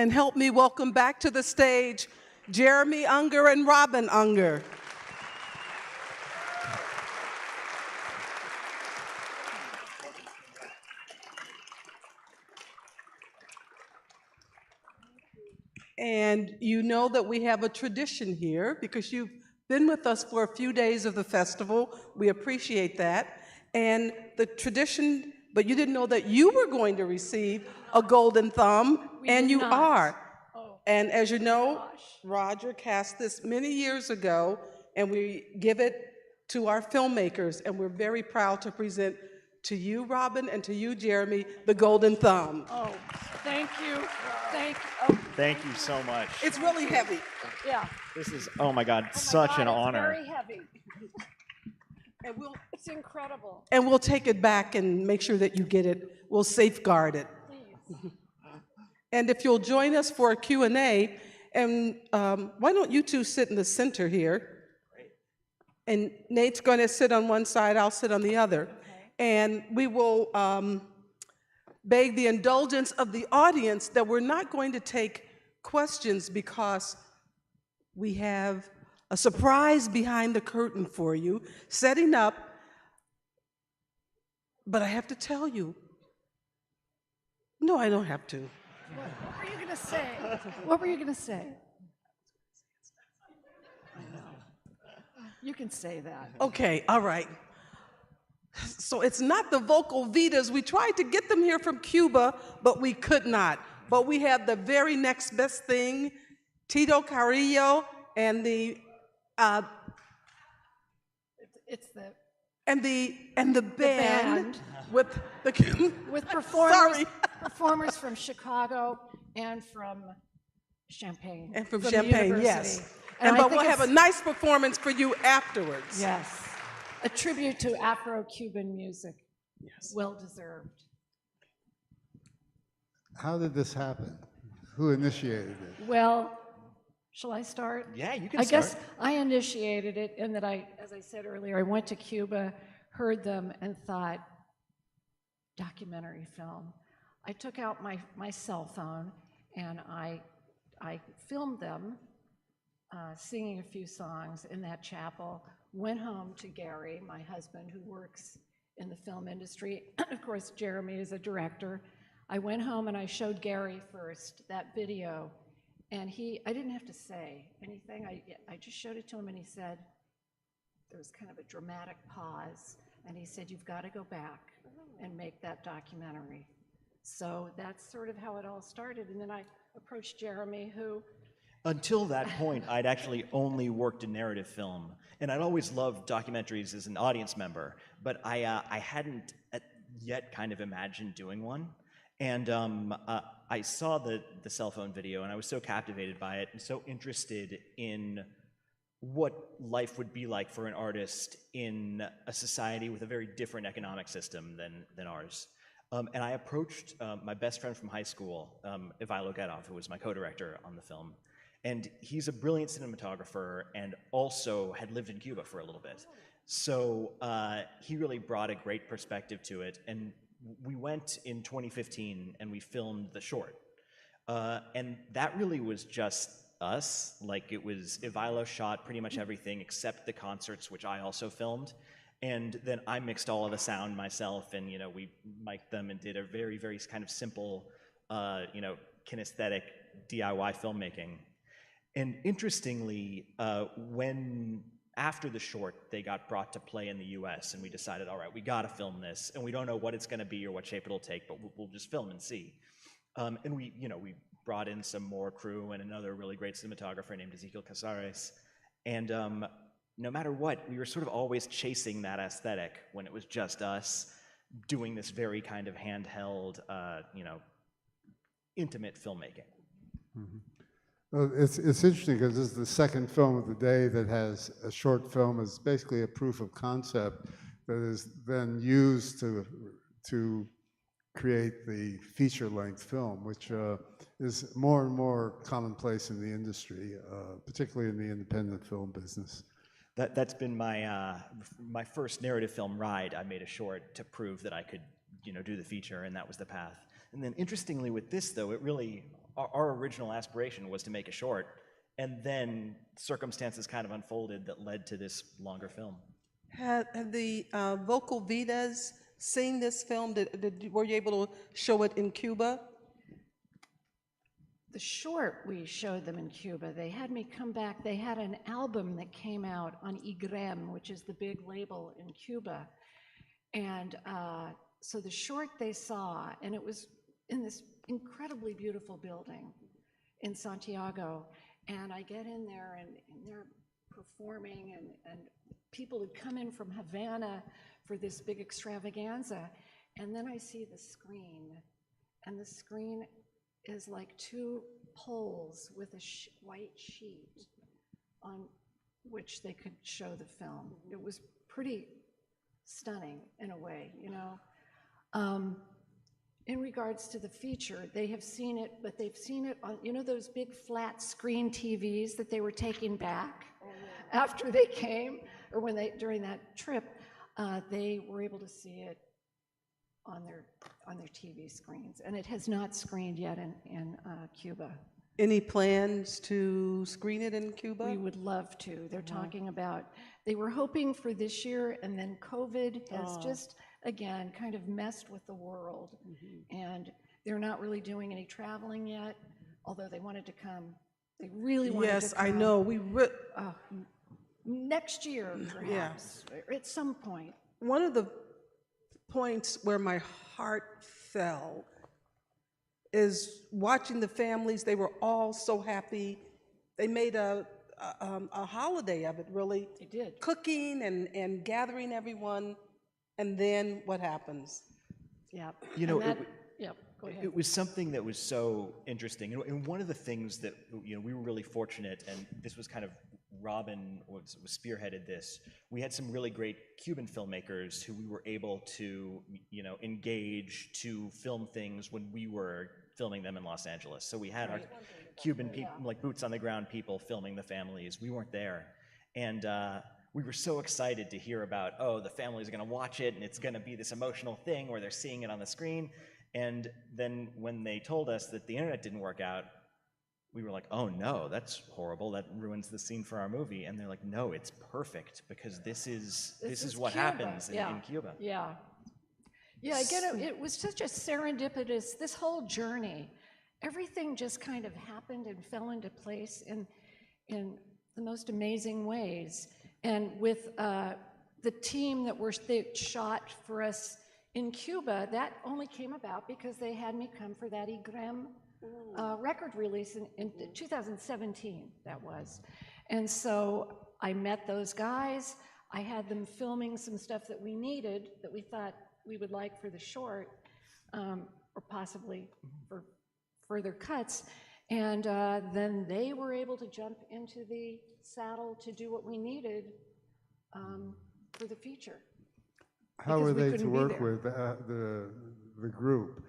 And help me welcome back to the stage Jeremy Unger and Robin Unger. And you know that we have a tradition here because you've been with us for a few days of the festival. We appreciate that. And the tradition, but you didn't know that you were going to receive a golden thumb, and you are. And as you know, Roger cast this many years ago, and we give it to our filmmakers, and we're very proud to present to you, Robin, and to you, Jeremy, the golden thumb. Oh, thank you. Thank you so much. It's really heavy. Yeah. This is, oh my God, such an honor. It's very heavy. And It's incredible. we'll take it back and make sure that you get it. We'll safeguard it. Please. And if you'll join us for a Q&A, and why don't you two sit in the center here? Great. And Nate's going to sit on one side, I'll sit on the other. Okay. And we will beg the indulgence of the audience that we're not going to take questions because we have a surprise behind the curtain for you, setting up. But I have to tell you, no, I don't have to. What were you going to say? What were you going to say? You can say that. Okay, all right. So it's not the vocal Vitas. We tried to get them here from Cuba, but we could not. But we have the very next best thing, Tito Carrillo and the band with the with performers from Chicago and from Champaign. And from the Champaign, university. yes. And but we'll have a nice performance for you afterwards. Yes. A tribute to Afro-Cuban music. Yes. Well deserved. How did this happen? Who initiated it? Well, shall I start? Yeah, you can I start. guess I initiated it in that as I said earlier, I went to Cuba, heard them, and thought, documentary film. I took out my cell phone and I filmed them singing a few songs in that chapel, went home to Gary, my husband, who works in the film industry. Of course, Jeremy is a director. I went home and I showed Gary first that video, and I didn't have to say anything. I just showed it to him, and he said, there was kind of a dramatic pause, and he said, you've got to go back and make that documentary. So that's sort of how it all started. And then I approached Jeremy, who... Until that point, I'd actually only worked in narrative film, and I'd always loved documentaries as an audience member, but I hadn't yet kind of imagined doing one. And I saw the cell phone video, and I was so captivated by it and so interested in what life would be like for an artist in a society with a very different economic system than ours. And I approached my best friend from high school, Ivailo Gedov, who was my co-director on the film. And he's a brilliant cinematographer and also had lived in Cuba for a little bit. So he really brought a great perspective to it. And we went in 2015 and we filmed the short. And that really was just us. Like, it was, Ivailo shot pretty much everything except the concerts, which I also filmed. And then I mixed all of the sound myself, and we mic'd them and did a very, very kind of simple, kinesthetic DIY filmmaking. And interestingly, after the short, they got brought to play in the US, and we decided, all right, we gotta film this, and we don't know what it's gonna be or what shape it'll take, but we'll just film and see. And we brought in some more crew and another really great cinematographer named Ezequiel Casares. And no matter what, we were sort of always chasing that aesthetic when it was just us doing this very kind of handheld, intimate filmmaking. Mm-hmm. Well, it's interesting because this is the second film of the day that has a short film as basically a proof of concept that is then used to create the feature-length film, which is more and more commonplace in the industry, particularly in the independent film business. That's been my first narrative film ride. I made a short to prove that I could do the feature, and that was the path. And then interestingly with this, though, it really our original aspiration was to make a short, and then circumstances kind of unfolded that led to this longer film. Have the vocal Vitas seen this film? Were you able to show it in Cuba? The short we showed them in Cuba, they had me come back. They had an album that came out on IGREM, which is the big label in Cuba. And so the short they saw, and it was in this incredibly beautiful building in Santiago. And I get in there, and they're performing, and people had come in from Havana for this big extravaganza. And then I see the screen, and the screen is like two poles with a white sheet on which they could show the film. It was pretty stunning in a way, you know. In regards to the feature, they have seen it, but they've seen it on, you know, those big flat screen TVs that they were taking back after they came, or when they, during that trip, they were able to see it on their TV screens, and it has not screened yet in Cuba. Any plans to screen it in Cuba? We would love to. They're talking about, they were hoping for this year, and then COVID has just, again, kind of messed with the world. And they're not really doing any traveling yet, although they wanted to come. They really wanted to Yes, come. I know. Next year, perhaps, or at some point. One of the points where my heart fell is watching the families. They were all so happy. They made a holiday of it, really. They did. Cooking and gathering everyone, and then what happens? Yeah. You know, yeah, go ahead. it was something that was so interesting. And one of the things that, you know, we were really fortunate, and this was kind of Robin was spearheaded this. We had some really great Cuban filmmakers who we were able to, you know, engage to film things when we were filming them in Los Angeles. So we had our Cuban people, like boots on the ground people, filming the families. We weren't there. And we were so excited to hear about, oh, the families are going to watch it, and it's going to be this emotional thing where they're seeing it on the screen. And then when they told us that the internet didn't work out, we were like, oh no, that's horrible. That ruins the scene for our movie. And they're like, no, it's perfect, because this is what Cuba. happens in Cuba. Yeah. Yeah, again, it was such a serendipitous, this whole journey, everything just kind of happened and fell into place in the most amazing ways. And with the team that shot for us in Cuba, that only came about because they had me come for that IGREM record release in 2017, that was. And so I met those guys. I had them filming some stuff that we needed, that we thought we would like for the short, or possibly for further cuts. And then they were able to jump into the saddle to do what we needed for the feature. How because were we they to couldn't be work there. with the group?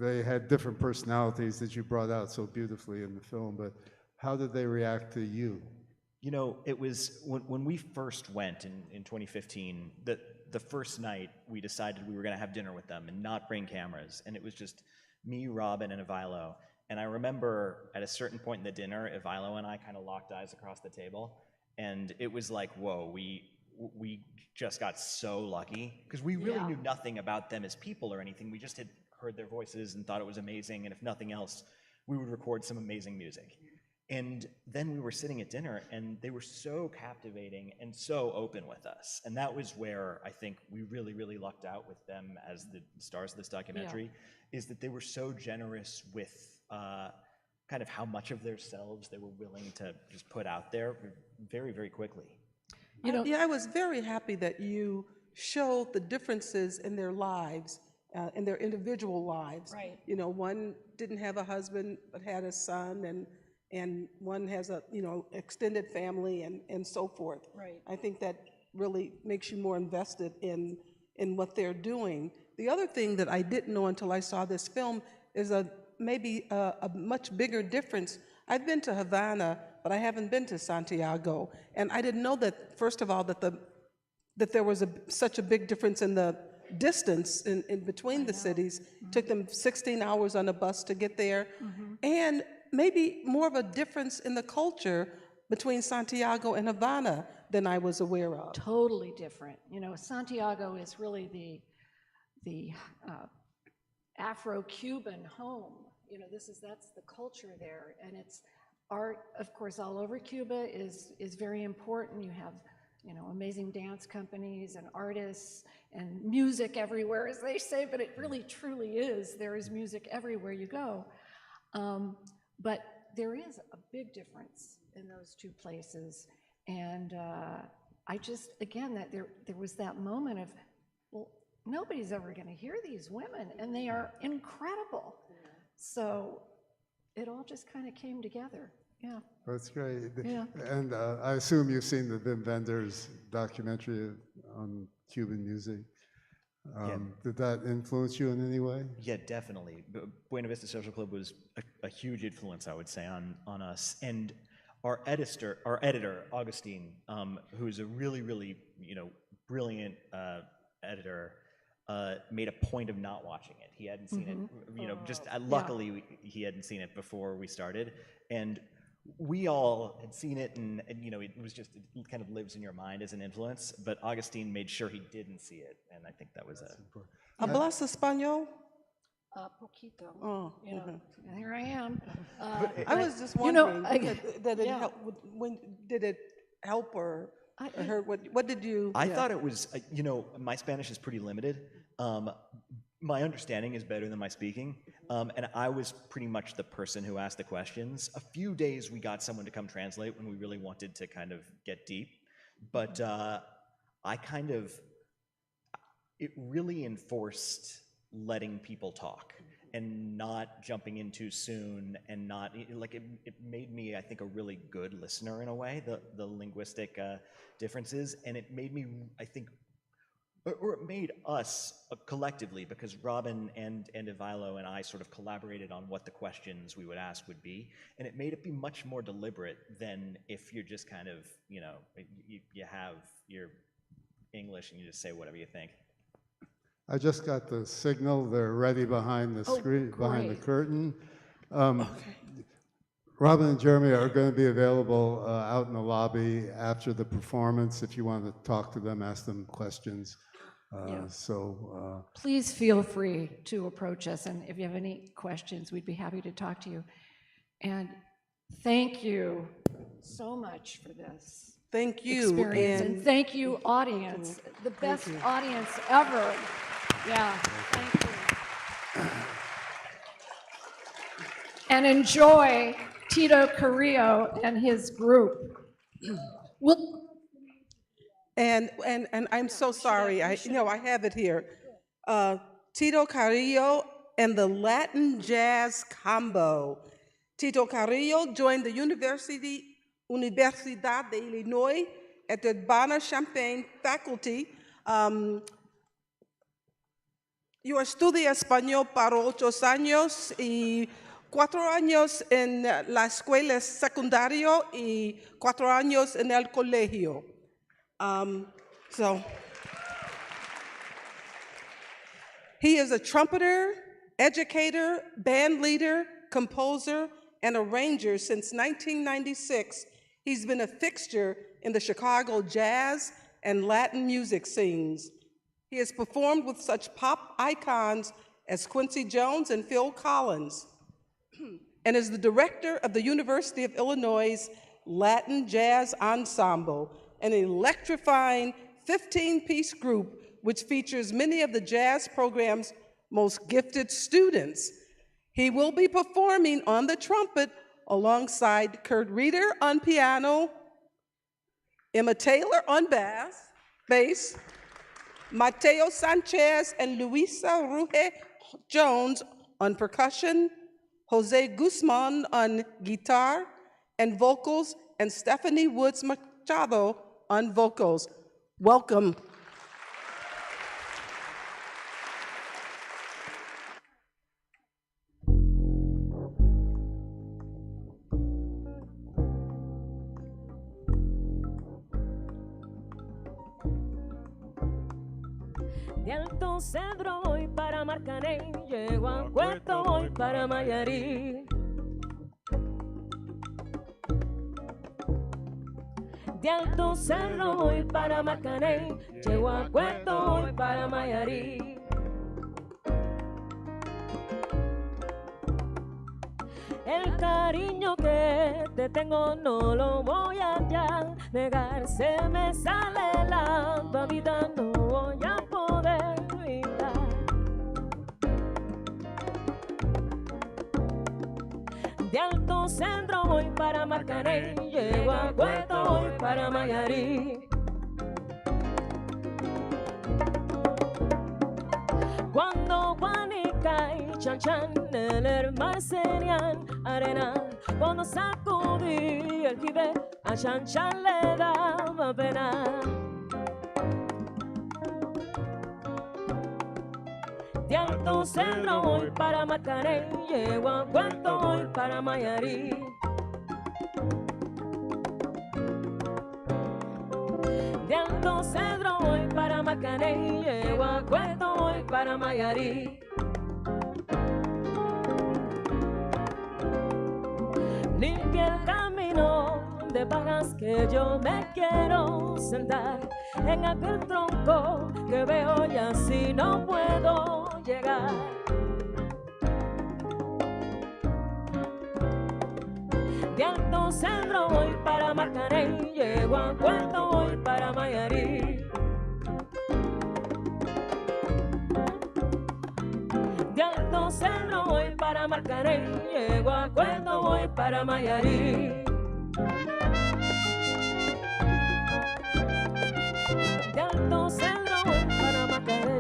They had different personalities that you brought out so beautifully in the film, but how did they react to you? You know, it was when we first went in 2015, the first night we decided we were going to have dinner with them and not bring cameras. And it was just me, Robin, and Ivilo. And I remember at a certain point in the dinner, Ivilo and I kind of locked eyes across the table. And it was like, whoa, we just got so lucky, because we really knew nothing about them as people or anything. We just had heard their voices and thought it was amazing. And if nothing else, we would record some amazing music. And then we were sitting at dinner, and they were so captivating and so open with us. And that was where I think we really, really lucked out with them as the stars of this documentary, is that they were so generous with kind of how much of themselves they were willing to just put out there very, very quickly. You know, I was very happy that you showed the differences in their lives, in their individual lives. Right. You know, one didn't have a husband but had a son, and one has a, you know, extended family and so forth. Right. I think that really makes you more invested in what they're doing. The other thing that I didn't know until I saw this film is maybe a much bigger difference. I've been to Havana, but I haven't been to Santiago, and I didn't know that, first of all, that there was such a big difference in the distance in between the cities. Took them 16 hours on a bus to get there. And maybe more of a difference in the culture between Santiago and Havana than I was aware of. Totally different. You know, Santiago is really the Afro-Cuban home. You know, that's the culture there, and it's art, of course, all over Cuba is very important. You have, you know, amazing dance companies and artists and music everywhere, as they say, but it really truly is. There is music everywhere you go. But there is a big difference in those two places. And I just, again, that there was that moment of, well, nobody's ever going to hear these women, and they are incredible. So it all just kind of came together. Yeah. That's great. Yeah. And I assume you've seen the Wim Wenders documentary on Cuban music. Did that influence you in any way? Yeah, definitely. Buena Vista Social Club was a huge influence, I would say, on us. And our editor, Augustine, who's a really, really, brilliant editor, made a point of not watching it. He hadn't seen it, luckily he hadn't seen it before we started. And we all had seen it, and it was just, it kind of lives in your mind as an influence, but Augustine made sure he didn't see it, and I think that was ¿Hablas español? Poquito. Oh, You know, here I am. I was just you know, wondering, that it yeah. help, when did it help or hurt? What did you? I thought it was, my Spanish is pretty limited. My understanding is better than my speaking, and I was pretty much the person who asked the questions. A few days we got someone to come translate when we really wanted to kind of get deep, but it really enforced letting people talk and not jumping in too soon, and not, it made me, I think, a really good listener in a way, the linguistic differences, and it made me, I think, or it made us collectively, because Robin and Ivilo and I sort of collaborated on what the questions we would ask would be, and it made it be much more deliberate than if you're just kind of, you have your English and you just say whatever you think. I just got the signal. They're ready behind the screen, behind the great. curtain. Robin and Jeremy are going to be available out in the lobby after the performance if you want to talk to them, ask them questions. Please feel free to approach us, and if you have any questions, we'd be happy to talk to you. And thank you so much for this Thank you. experience, and thank you, audience, the best audience ever. Yeah, thank you. And enjoy Tito Carrillo and his group. And I'm so sorry. I have it here. Tito Carrillo and the Latin Jazz Combo. Tito Carrillo joined the Universidad de Illinois at the Urbana-Champaign faculty. Yo estudié español para 8 años y 4 años en la escuela secundaria y 4 años en el colegio. So he is a trumpeter, educator, band leader, composer, and arranger since 1996. He's been a fixture in the Chicago jazz and Latin music scenes. He has performed with such pop icons as Quincy Jones and Phil Collins, and is the director of the University of Illinois' Latin Jazz Ensemble, an electrifying 15-piece group which features many of the jazz program's most gifted students. He will be performing on the trumpet alongside Kurt Reeder on piano, Emma Taylor on bass, Mateo Sanchez and Luisa Ruge Jones on percussion, Jose Guzman on guitar and vocals, and Stephanie Woods Machado on vocals. Welcome. De Alto Cedro voy para Marcané, llego a Puerto, voy para Mayarí. De Alto Cerro voy para Marcané, llego a Puerto, voy para Mayarí. El cariño que te tengo no lo voy a ya negar, se me sale la babita, no voy a poder evitar. De Alto Centro voy para Marcané, llego a Puerto, voy para Mayarí. Cuando Guanica y Chan Chan en el mar serían arena, cuando sacudí el jibe a Chan Chan le daba pena. De Alto Centro voy para Marcané, llego a Puerto, voy para Mayarí. De Alto Cedro voy para Marcané, llego a Puerto, voy para Mayarí. Limpia el camino de pajas que yo me quiero sentar en aquel tronco que veo y así no puedo llegar. De Alto Cedro voy para Marcané, llego a Puerto, voy para Mayarí. De Alto Cedro voy para Marcané, llego a Puerto, voy para Mayarí. De Alto Cedro voy para Marcané.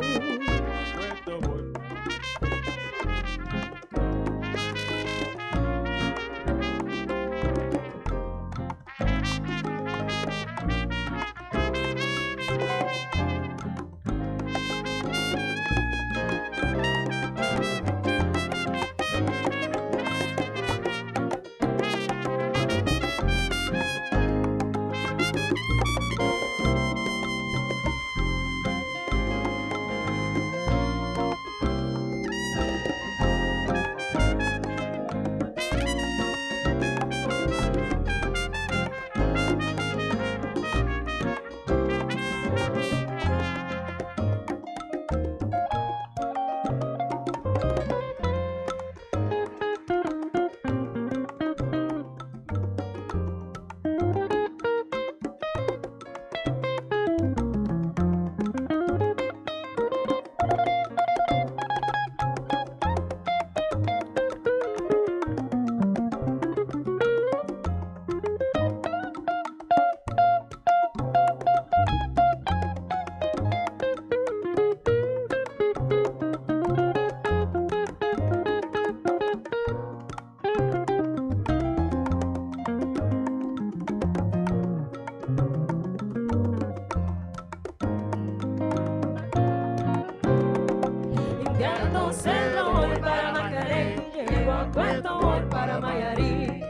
De Alto Cedro voy para Marcané, llego a Puerto, voy para Mayarí.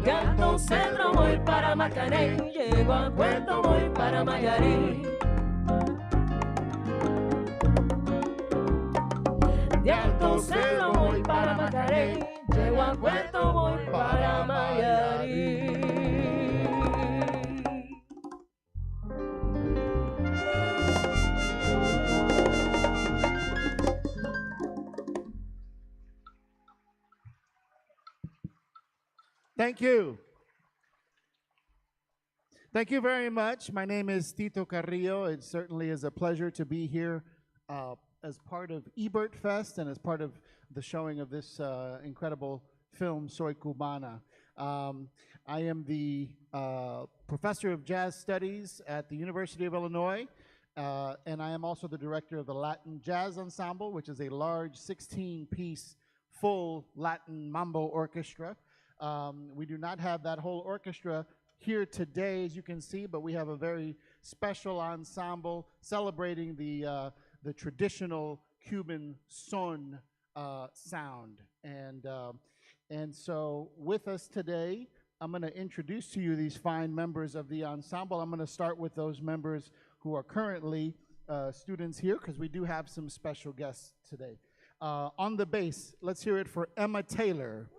De Alto Cedro voy para Marcané, llego a Puerto, voy para Mayarí. De Alto Cedro voy para Marcané, llego a Puerto, voy para Mayarí. Thank you. Thank you very much. My name is Tito Carrillo. It certainly is a pleasure to be here as part of Ebertfest and as part of the showing of this incredible film, Soy Cubana. I am the professor of jazz studies at the University of Illinois, and I am also the director of the Latin Jazz Ensemble, which is a large 16-piece full Latin mambo orchestra. We do not have that whole orchestra here today, as you can see, but we have a very special ensemble celebrating the traditional Cuban son sound. And so with us today I'm going to introduce to you these fine members of the ensemble. I'm going to start with those members who are currently students here, because we do have some special guests today. On the bass, let's hear it for Emma Taylor.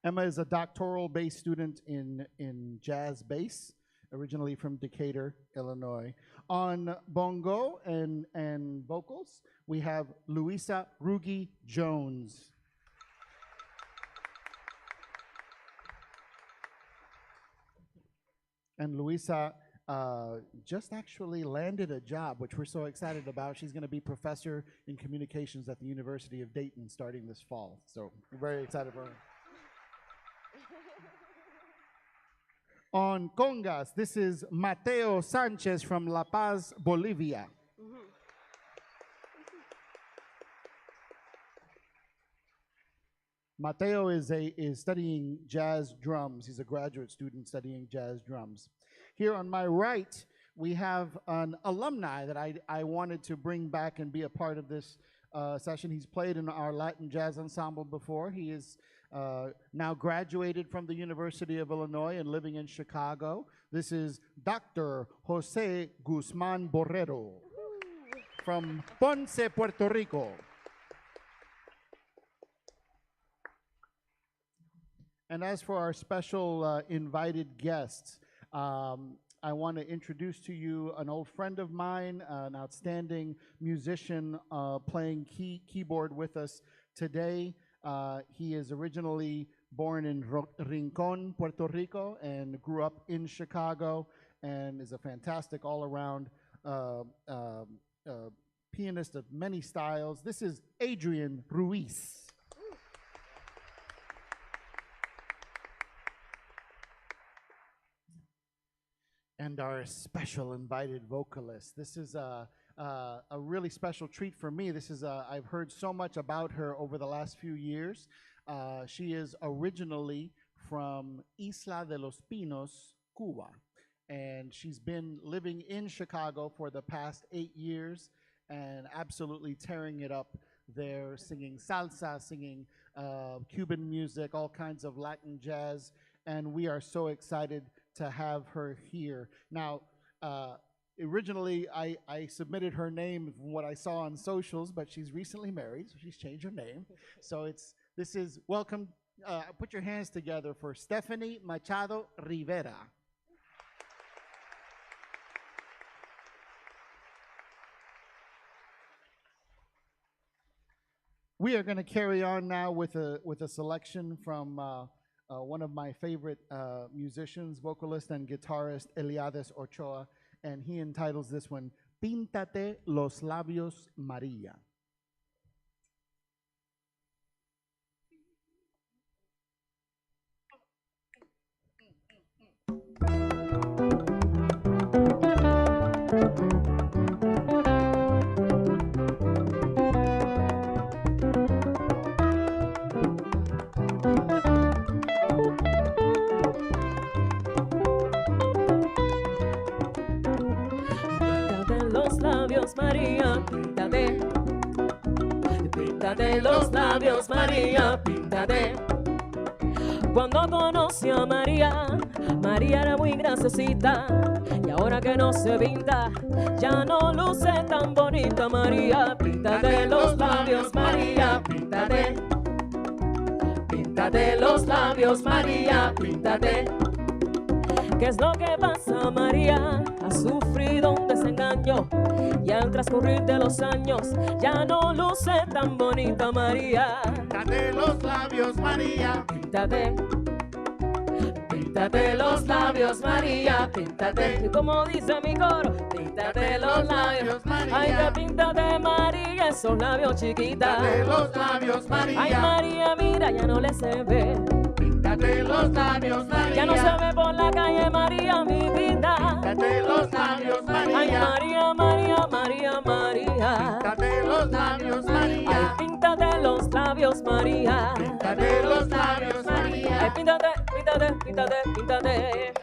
Emma is a doctoral bass student in jazz bass, originally from Decatur, Illinois. On bongo and vocals, we have Luisa Rugi Jones. And Luisa just actually landed a job, which we're so excited about. She's going to be professor in communications at the University of Dayton starting this fall. So we're very excited for her. On congas, this is Mateo Sanchez from La Paz, Bolivia. Mateo is studying jazz drums. He's a graduate student studying jazz drums. Here on my right, we have an alumni that I wanted to bring back and be a part of this session. He's played in our Latin jazz ensemble before. He is now graduated from the University of Illinois and living in Chicago. This is Dr. Jose Guzman Borrero from Ponce, Puerto Rico. And as for our special invited guests, I want to introduce to you an old friend of mine, an outstanding musician playing keyboard with us today. He is originally born in Rincon, Puerto Rico, and grew up in Chicago, and is a fantastic all-around pianist of many styles. This is Adrian Ruiz. And our special invited vocalist. This is a really special treat for me. This is I've heard so much about her over the last few years. She is originally from Isla de los Pinos, Cuba. And she's been living in Chicago for the past 8 years and absolutely tearing it up there, singing salsa, singing Cuban music, all kinds of Latin jazz. And we are so excited to have her here. Now, originally I submitted her name from what I saw on socials, but she's recently married, so she's changed her name. So this is welcome. Put your hands together for Stephanie Machado Rivera. We are going to carry on now with a selection from one of my favorite musicians, vocalist and guitarist, Eliades Ochoa, and he entitles this one, Píntate los labios, María. María, píntate, píntate los labios, María, píntate. Cuando conocí a María, María era muy graciosita, y ahora que no se pinta, ya no luce tan bonita. María, píntate los labios, María, píntate, píntate los labios, María, píntate. ¿Qué es lo que pasa, María? Ha sufrido un desengaño y al transcurrir de los años ya no luce tan bonita. María, Píntate los labios, María. píntate, píntate los labios, María, píntate. Y como dice mi coro, píntate los labios, María. ay, que píntate, María, esos labios chiquitas. Píntate los labios, María. Ay, María, mira, ya no le se ve. Píntate los labios, María. Ya no se ve por la calle, María, mi vida. Píntate los labios, María. Ay, María, María, María, María. Píntate los labios, María. Ay, píntate los labios, María. Píntate los labios, María. Ay, píntate, píntate, píntate, píntate.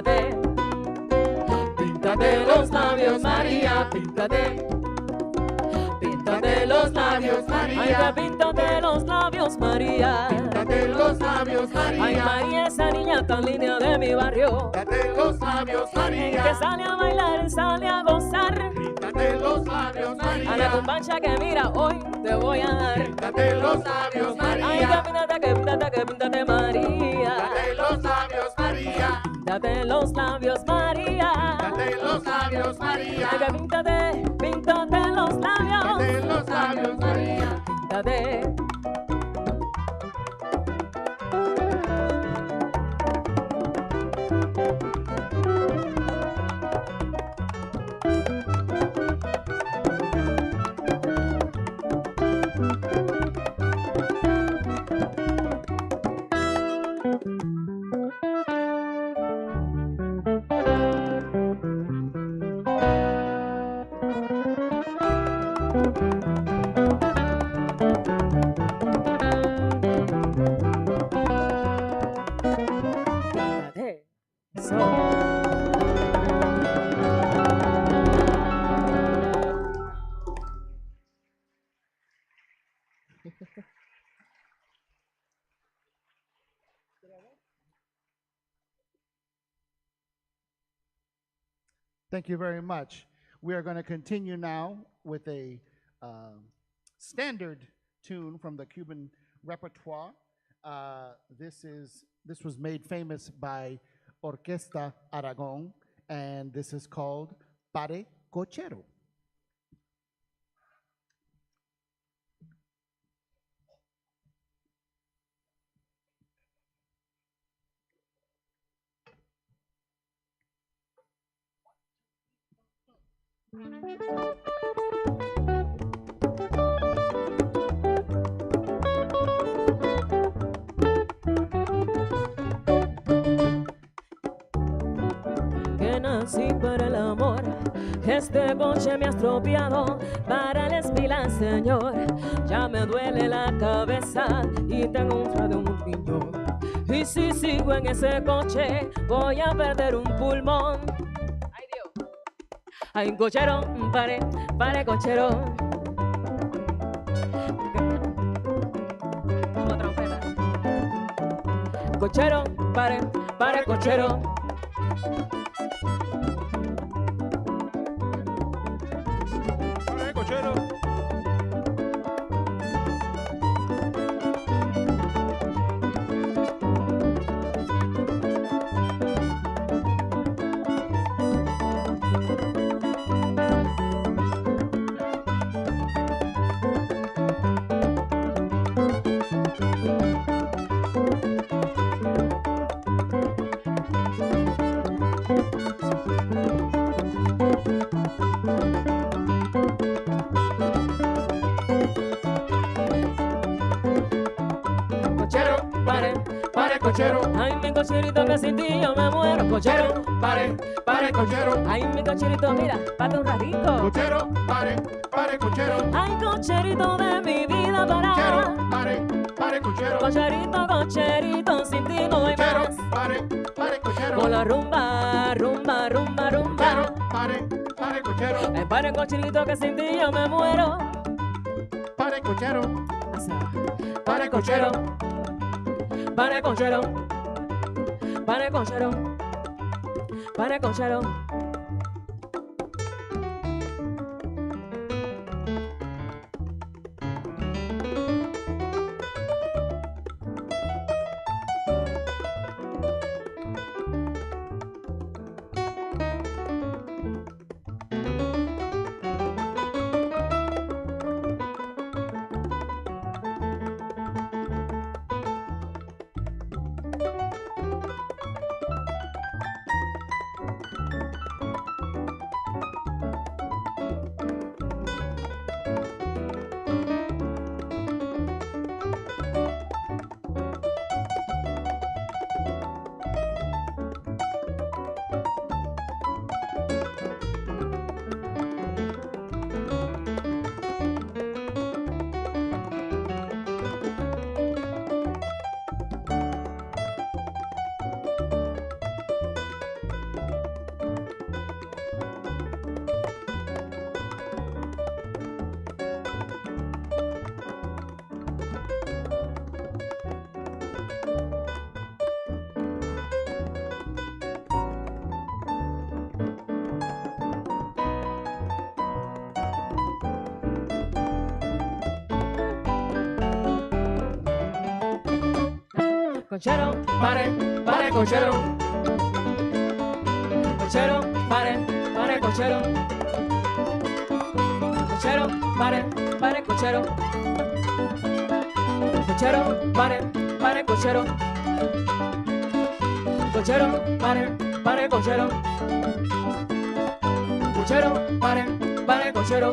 píntate, píntate los labios, María, píntate. Píntate los labios, María. Ay, píntate los labios, María. Píntate los labios, María. Ay, María, esa niña tan linda de mi barrio. Píntate los labios, María. Que sale a bailar, sale a gozar. Píntate los labios, María. A la cumbancha que mira, hoy te voy a dar. Píntate los labios, María. Ay, que píntate, María. Píntate los labios, María. Píntate los labios, María. Píntate los labios, María. Ay, que píntate los labios. Píntate los labios, María. Píntate. Píntate. Eso. Thank you very much. We are going to continue now with a standard tune from the Cuban repertoire. This was made famous by Orquesta Aragon, and this is called Pare Cochero. Que nací para el amor, este coche me ha estropeado para el espila, señor. Ya me duele la cabeza y tengo un fra de un riñón. Y si sigo en ese coche, voy a perder un pulmón. Ay, Dios. Ay, cochero, pare, cochero. Como trompeta. Cochero, pare, cochero. Cochero, pare, cochero. Ay, mi cocherito que sin ti yo me muero. Cochero, Pare, cochero. ay, mi cocherito, mira, pate un ratico. Cochero, pare, cochero. Ay, cocherito de mi vida para. Cochero, pare, cochero. Cocherito, sin ti no doy Cochero, más. pare, cochero. Con la rumba. Cochero, pare, cochero. Pare, cocherito que sin ti yo me muero. Pare, cochero. Asa. Pare, cochero. Pare, cochero. Pare, cochero. Pare, cochero. cochero, pare, pare, cochero. Cochero, pare, pare, cochero. Cochero, pare, pare, cochero. Cochero, pare, pare, cochero. Cochero, pare, pare, cochero. Cochero, pare, pare, cochero.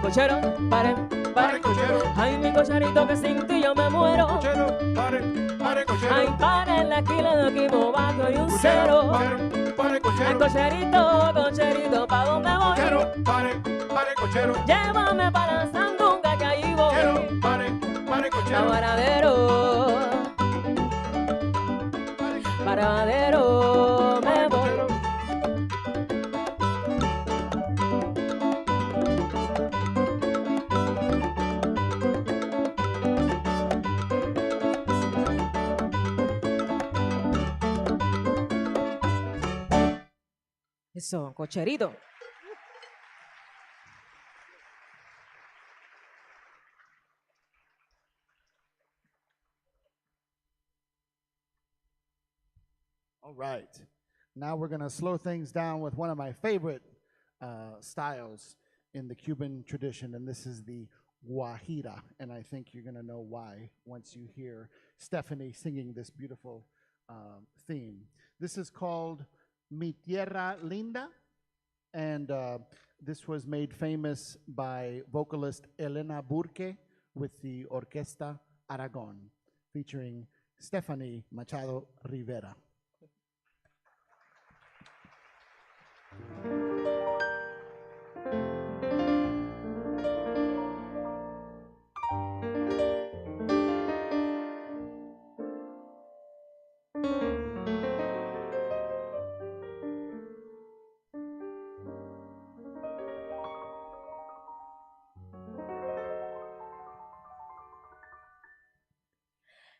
Cochero, pare, pare, cochero. Ay, mi cocherito que sin ti yo me muero. Cochero, pare, pare, cochero. Ay, para en la esquina de aquí bobaco y un cero. Cochero, pare, Ay, cochero. cocherito, cocherito, ¿pa' dónde voy? Cochero, pare, pare, cochero. Llévame para la sandunga que ahí voy. Cochero, pare, pare, cochero. Paradero, paradero, me voy. Cochero. Eso, cocherito. All right. Now we're going to slow things down with one of my favorite styles in the Cuban tradition, and this is the guajira. And I think you're going to know why once you hear Stephanie singing this beautiful theme. This is called Mi Tierra Linda, and this was made famous by vocalist Elena Burke with the Orquesta Aragon, featuring Stephanie Machado Rivera.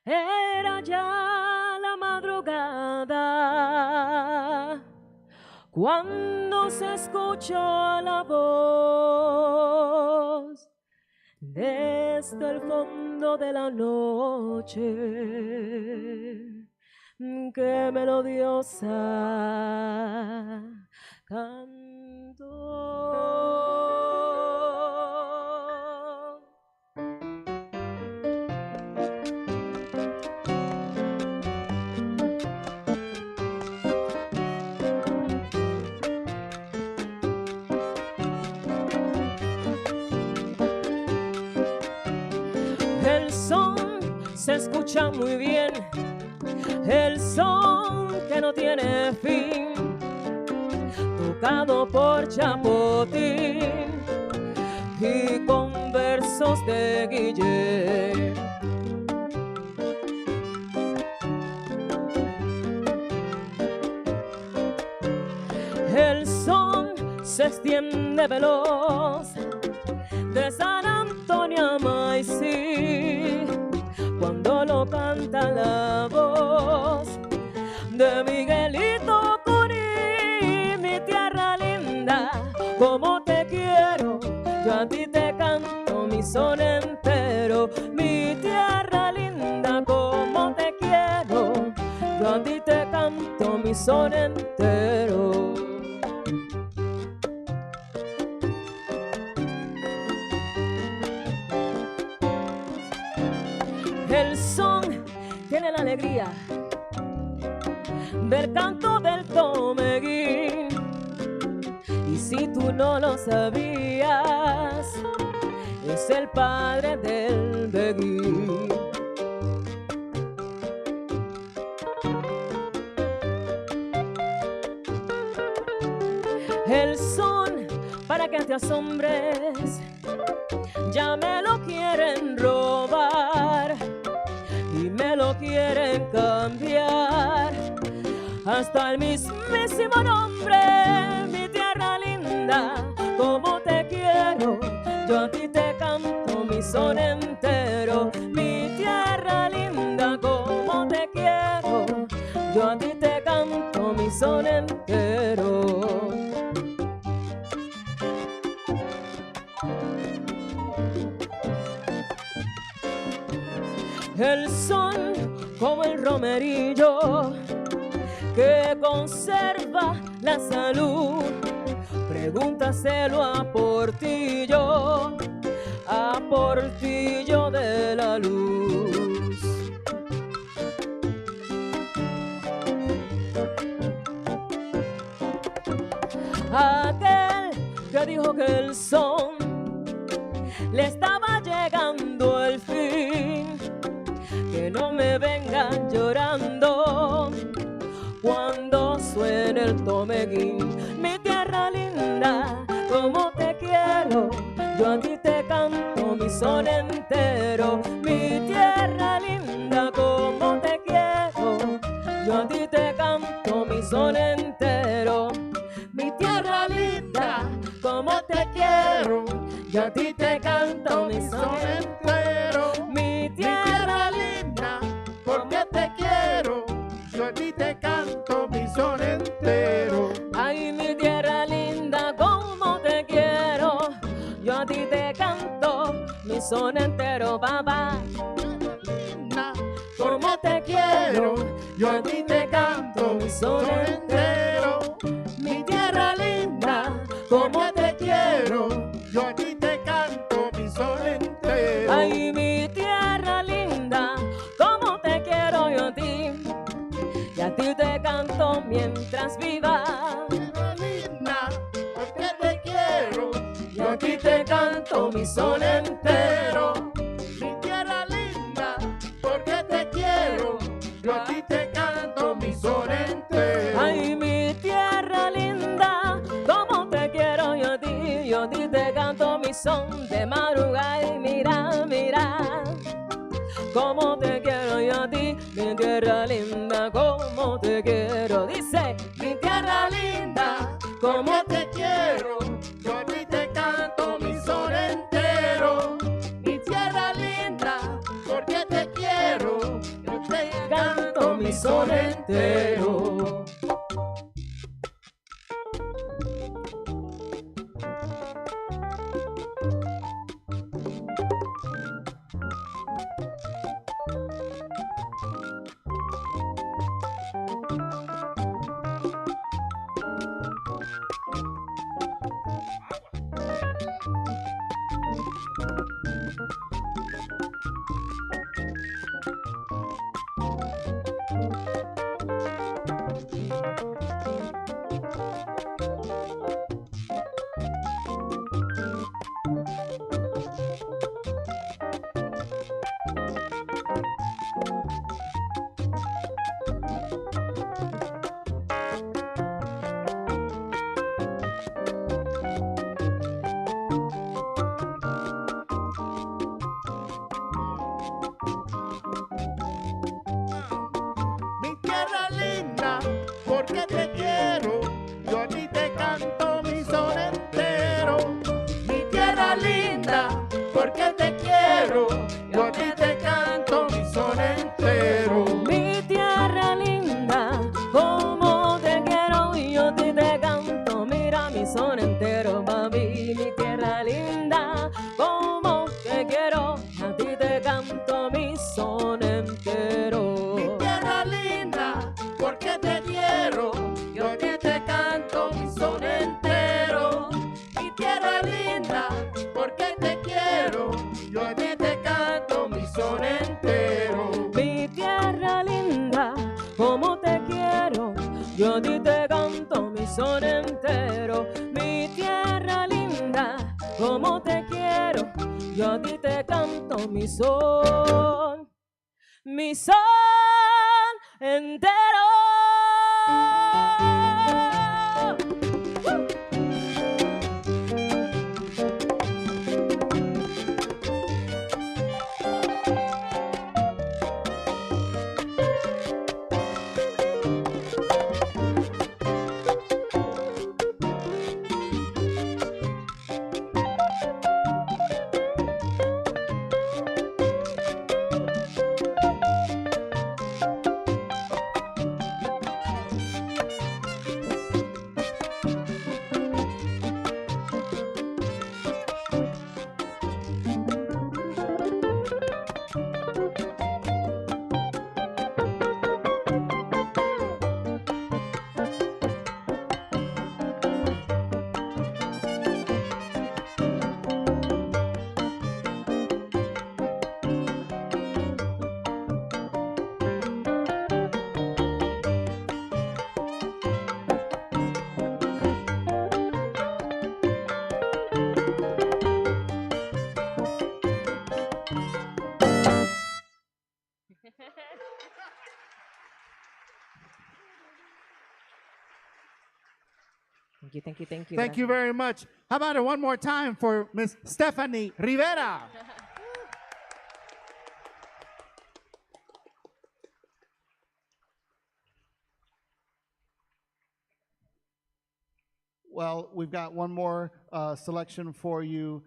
Era ya la madrugada cuando se escuchó la voz desde el fondo de la noche. Qué melodiosa cantó. El son se escucha muy bien, el son que no tiene fin, tocado por Chapotín y con versos de Guillén. El son se extiende veloz de San Antonio a Maicí, cuando lo canta la voz de Miguelito Curí. Mi tierra linda, como te quiero, yo a ti te canto mi son entero. Mi tierra linda, como te quiero, yo a ti te canto mi son entero. El son tiene la alegría del canto del tomeguín, y si tú no lo sabías, es el padre del beguín. El son, para que te asombres, ya me lo quieren robar y me lo quieren cambiar hasta el mismísimo nombre. Mi tierra linda, como te quiero, yo a ti te canto mi son entero. Mi tierra linda, como te quiero, yo a ti te canto mi son entero. el sol como el romerillo que conserva la salud. Pregúntaselo a Portillo de la Luz. Aquel que dijo que el son le estaba llegando el fin, que no me vengan llorando cuando suene el tomeguín. Mi tierra linda, como te quiero, yo a ti te canto mi son entero. Mi tierra linda, como te quiero, yo a ti te canto mi son entero. Mi tierra linda, como te quiero, yo a ti te canto mi son entero. Mi tierra linda, Porque te quiero, yo a ti te canto mi son entero. ay, mi tierra linda, como te quiero, yo a ti te canto mi son entero, papá. Linda, Como te quiero, yo a ti te canto mi son entero. Mi tierra linda, como te quiero, yo a ti te canto mi son entero. ay, mi tierra linda, como te quiero yo a ti, y a ti te canto mientras viva. Tierra linda, porque te quiero, Yo a ti te canto mi son entero. mi tierra linda, porque te quiero, yo a ti te canto mi son entero. Ay, mi tierra linda, como te quiero yo a ti te canto mi son de madrugada. Y mira, mira, como te quiero yo a ti, mi tierra linda, como te quiero. Dice, mi tierra linda, como te quiero, yo a ti te canto mi son entero. Mi tierra linda, porque te quiero, yo te canto mi son entero. Mi tierra linda, porque te quiero, yo a ti te canto mi son entero. Mi tierra linda, porque te quiero, yo a ti te canto mi son entero. Mi tierra linda, como te quiero y yo a ti te canto, mira mi son entero, papi. Mi tierra linda, como te quiero, a ti te canto mi son entero. Mi tierra linda, porque te quiero, yo a ti te canto mi son entero. Mi tierra linda, porque te quiero, yo a ti te canto mi son entero. Mi tierra linda, como te quiero, yo a ti te canto mi son entero. Mi tierra linda, como te quiero, yo a ti te canto mi son entero. Thank you, thank you, thank you. Thank you very much. How about it one more time for Miss Stephanie Rivera? Well, we've got one more selection for you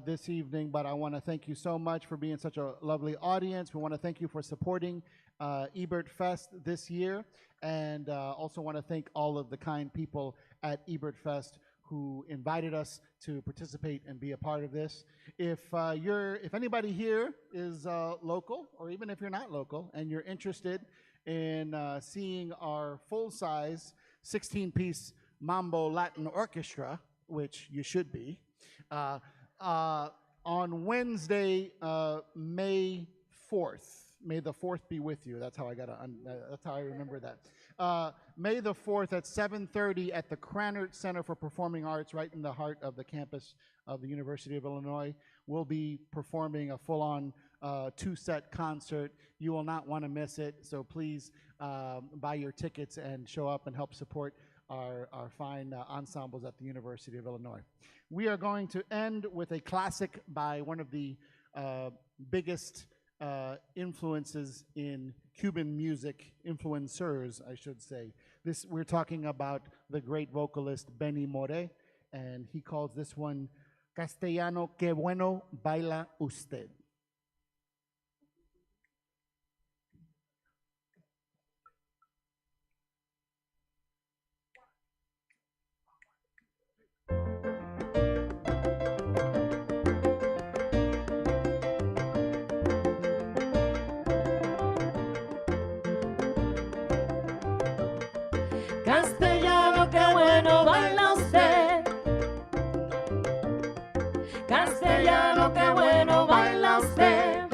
this evening, but I want to thank you so much for being such a lovely audience. We want to thank you for supporting Ebertfest this year, and also want to thank all of the kind people at Ebertfest who invited us to participate and be a part of this. If anybody here is local, or even if you're not local, and you're interested in seeing our full-size 16-piece Mambo Latin Orchestra, which you should be, on Wednesday, May 4th. May the 4th be with you. That's how I remember that. May the 4th at 7:30 at the Krannert Center for Performing Arts, right in the heart of the campus of the University of Illinois. We'll be performing a full-on 2-set concert. You will not want to miss it, so please buy your tickets and show up and help support our fine ensembles at the University of Illinois. We are going to end with a classic by one of the biggest influences in Cuban music, influencers, I should say. We're talking about the great vocalist Benny Moré, and he calls this one Castellano, qué bueno baila usted. Castellano, qué bueno baila usted. Castellano, qué bueno baila usted.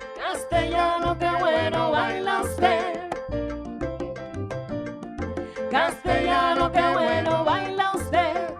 Castellano, qué bueno baila usted. Castellano, qué bueno baila usted.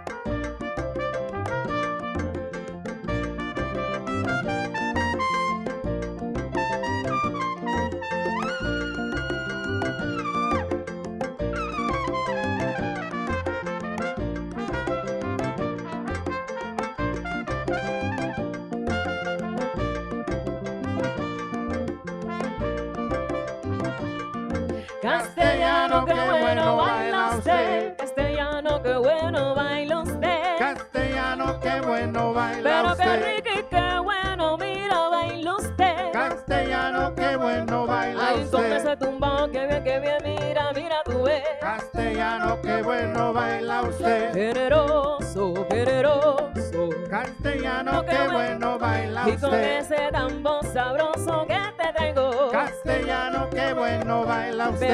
Castellano, qué bueno baila usted. Castellano, qué bueno baila usted. Castellano, qué bueno baila Pero usted. qué rico y qué bueno, mira, baila usted. Castellano, qué bueno baila Ay, con usted. ese tumbao, qué bien, mira, mira tú ves. Castellano, qué bueno baila usted. Generoso, generoso. Castellano, qué bueno baila Y con usted. ese tambor sabroso que te traigo. Castellano, qué bueno baila usted.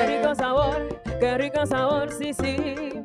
Qué rico sabor, sí, sí.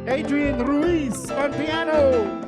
Adrian Ruiz on piano.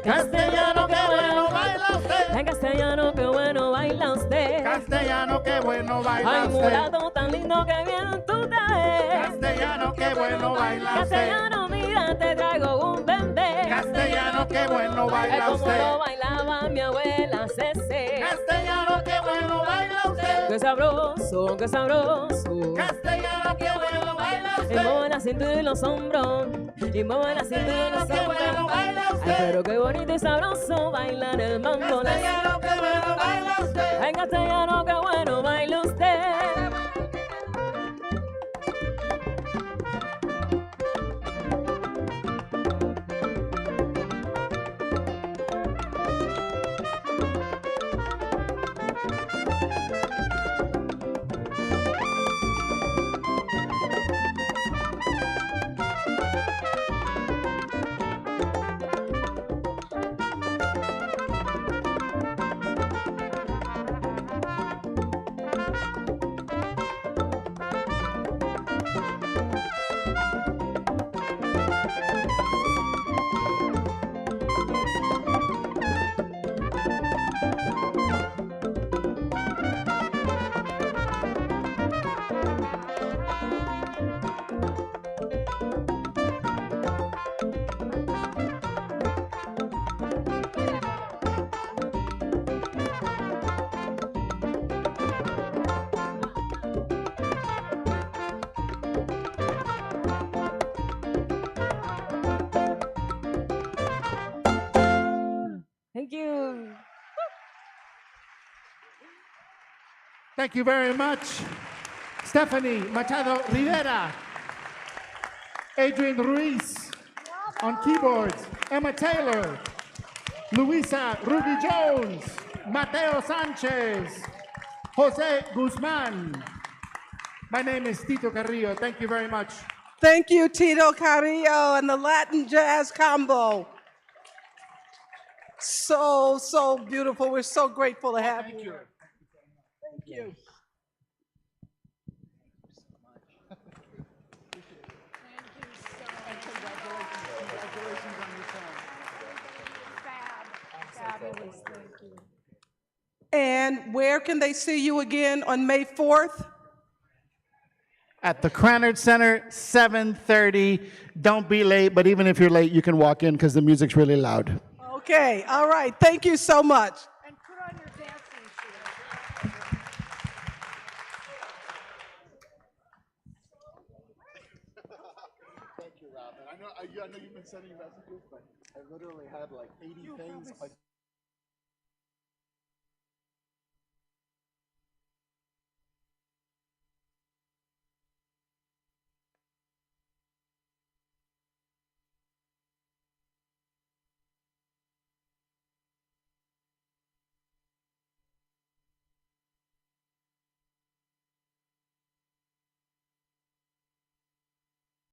Castellano, qué bueno baila usted. En castellano, qué bueno baila usted. Castellano, qué bueno baila Ay, usted. mulato tan lindo que bien tú te ves. Castellano, qué bueno baila usted. Castellano, mira, te traigo un bebé. Castellano, qué bueno Es baila como usted. lo bailaba mi abuela Cece. Castellano, qué bueno baila usted. Qué sabroso, qué sabroso. Castellano, qué bueno baila Y usted. mueve la cintura y los hombros. Y mueve la cintura y los Qué bueno hombros. baila Ay, usted. pero qué bonito y sabroso bailar el mambo. Castellano, qué bueno baila usted. En castellano, qué bueno baila usted. Thank you. Thank you very much. Stephanie Machado Rivera. Adrian Ruiz on keyboards. Emma Taylor. Luisa Ruby Jones. Mateo Sanchez. Jose Guzman. My name is Tito Carrillo. Thank you very much. Thank you, Tito Carrillo and the Latin Jazz Combo. So, so beautiful. We're so grateful to have you. Thank you. And where can they see you again on May 4th? At the Cranard Center, 7:30. Don't be late, but even if you're late, you can walk in because the music's really loud. Okay, all right. Thank you so much. And put on your dancing shoes. Thank you, Rob. And I know you've been sending messages, but I literally had like 80 things.